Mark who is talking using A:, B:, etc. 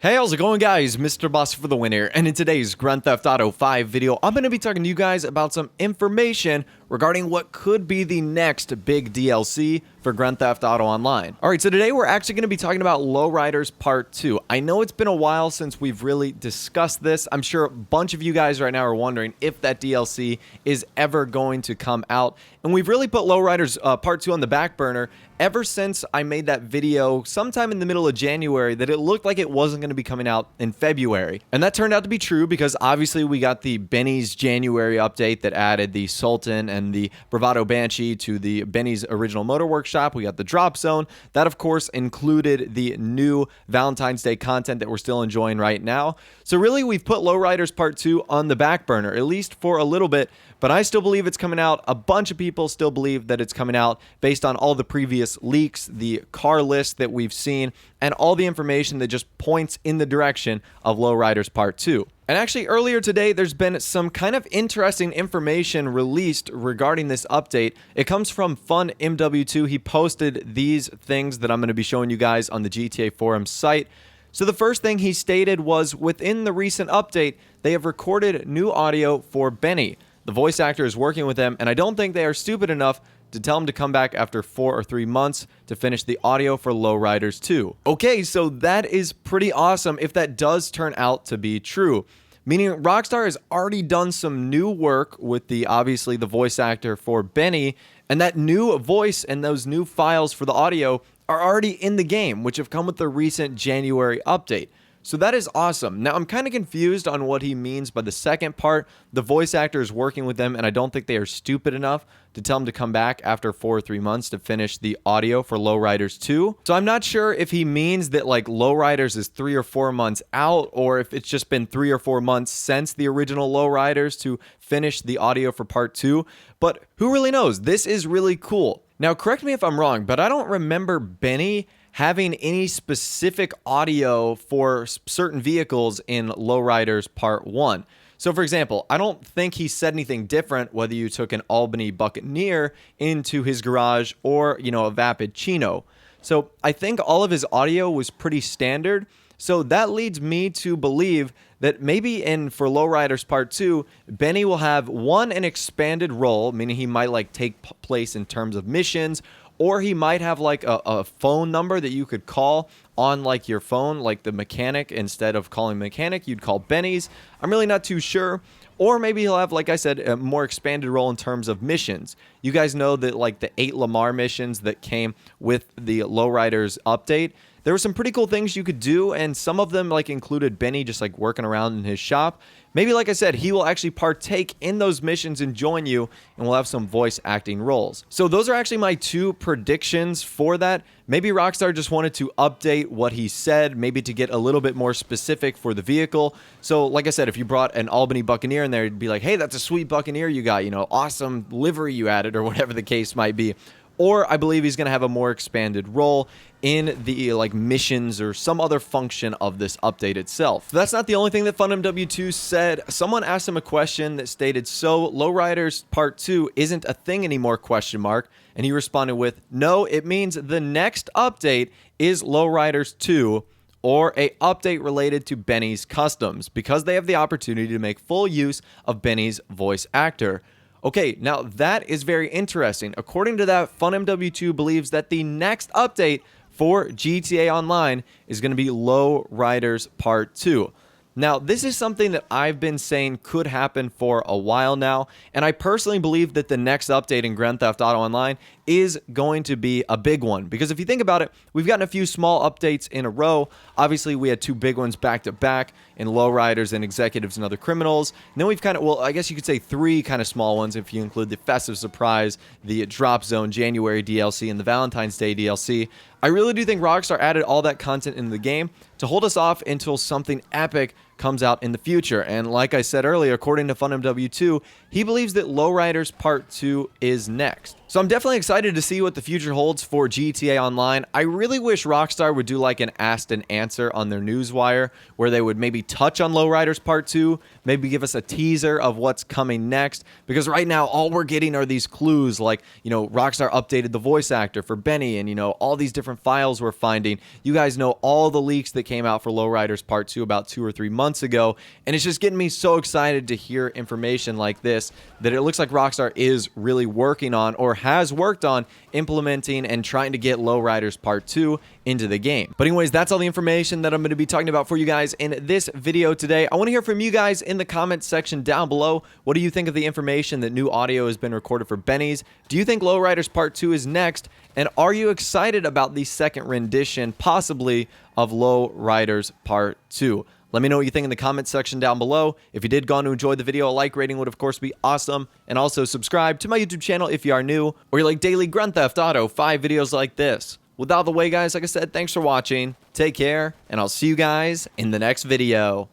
A: Hey, how's it going, guys? Mr. Boss for the win here, and in today's Grand Theft Auto 5 video, I'm going to be talking to you guys about some information regarding what could be the next big DLC for Grand Theft Auto Online. Alright, so today we're actually going to be talking about Lowriders Part 2. I know it's been a while since we've really discussed this. I'm sure a bunch of you guys right now are wondering if that DLC is ever going to come out, and we've really put Lowriders Part 2 on the back burner ever since I made that video sometime in the middle of January that it looked like it wasn't going to be coming out in February. And that turned out to be true because obviously we got the Benny's January update that added the Sultan and the Bravado Banshee to the Benny's original motor workshop. We got the drop zone. That, of course, included the new Valentine's Day content that we're still enjoying right now. So really, we've put Lowriders Part 2 on the back burner, at least for a little bit. But I still believe it's coming out. A bunch of people still believe that it's coming out based on all the previous leaks, the car list that we've seen, and all the information that just points in the direction of Lowriders Part 2. And actually, earlier today, there's been some kind of interesting information released regarding this update. It comes from FunMW2. He posted these things that I'm going to be showing you guys on the GTA Forum site. So the first thing he stated was, within the recent update, they have recorded new audio for Benny. The voice actor is working with them, and I don't think they are stupid enough to tell him to come back after 4 or 3 months to finish the audio for Lowriders 2. Okay, so that is pretty awesome if that does turn out to be true. Meaning Rockstar has already done some new work with obviously the voice actor for Benny, and that new voice and those new files for the audio are already in the game, which have come with the recent January update. So that is awesome. Now, I'm kind of confused on what he means by the second part. The voice actor is working with them, and I don't think they are stupid enough to tell him to come back after 4 or 3 months to finish the audio for Lowriders 2. So I'm not sure if he means that like Lowriders is 3 or 4 months out, or if it's just been 3 or 4 months since the original Lowriders to finish the audio for Part 2. But who really knows? This is really cool. Now, correct me if I'm wrong, but I don't remember Benny having any specific audio for certain vehicles in Lowriders Part 1. So, for example, I don't think he said anything different whether you took an Albany Buccaneer into his garage or, a Vapid Chino. So, I think all of his audio was pretty standard. So, that leads me to believe that maybe for Lowriders Part 2, Benny will have, an expanded role, meaning he might take place in terms of missions, or he might have a phone number that you could call on your phone, like the mechanic. Instead of calling mechanic, you'd call Benny's. I'm really not too sure. Or maybe he'll have, like I said, a more expanded role in terms of missions. You guys know that the 8 Lamar missions that came with the Lowriders update, there were some pretty cool things you could do, and some of them included Benny just working around in his shop. Maybe, like I said, he will actually partake in those missions and join you, and we'll have some voice acting roles. So those are actually my 2 predictions for that. Maybe Rockstar just wanted to update what he said, maybe to get a little bit more specific for the vehicle. So, like I said, if you brought an Albany Buccaneer in there, it'd be like, hey, that's a sweet Buccaneer you got, awesome livery you added, or whatever the case might be. Or I believe he's going to have a more expanded role in the missions or some other function of this update itself. That's not the only thing that FunMW2 said. Someone asked him a question that stated, so Lowriders Part 2 isn't a thing anymore, ? And he responded with, no, it means the next update is Lowriders 2, or a update related to Benny's customs, because they have the opportunity to make full use of Benny's voice actor. Okay, now that is very interesting. According to that, FunMW2 believes that the next update for GTA Online is going to be Lowriders Part 2. Now, this is something that I've been saying could happen for a while now, and I personally believe that the next update in Grand Theft Auto Online is going to be a big one. Because if you think about it, we've gotten a few small updates in a row. Obviously, we had 2 big ones back to back in Lowriders and Executives and Other Criminals. And then we've I guess you could say 3 kind of small ones if you include the Festive Surprise, the Drop Zone January DLC, and the Valentine's Day DLC. I really do think Rockstar added all that content into the game to hold us off until something epic comes out in the future. And like I said earlier, according to FunMW2, he believes that Lowriders Part 2 is next. So I'm definitely excited to see what the future holds for GTA Online. I really wish Rockstar would do like an asked and answer on their newswire, where they would maybe touch on Lowriders Part 2, maybe give us a teaser of what's coming next, because right now all we're getting are these clues like, Rockstar updated the voice actor for Benny, and all these different files we're finding. You guys know all the leaks that came out for Lowriders Part 2 about 2 or 3 months ago, and it's just getting me so excited to hear information like this that it looks like Rockstar is really working on, or has worked on, implementing and trying to get Lowriders Part 2 into the game. But anyways, that's all the information that I'm going to be talking about for you guys in this video today. I want to hear from you guys in the comments section down below. What do you think of the information that new audio has been recorded for Benny's? Do you think Lowriders Part 2 is next? And are you excited about the second rendition, possibly, of Lowriders Part 2? Let me know what you think in the comments section down below. If you did go on to enjoy the video, a like rating would of course be awesome. And also subscribe to my YouTube channel if you are new, or you like daily Grand Theft Auto 5 videos like this. With all the way, guys, like I said, thanks for watching. Take care, and I'll see you guys in the next video.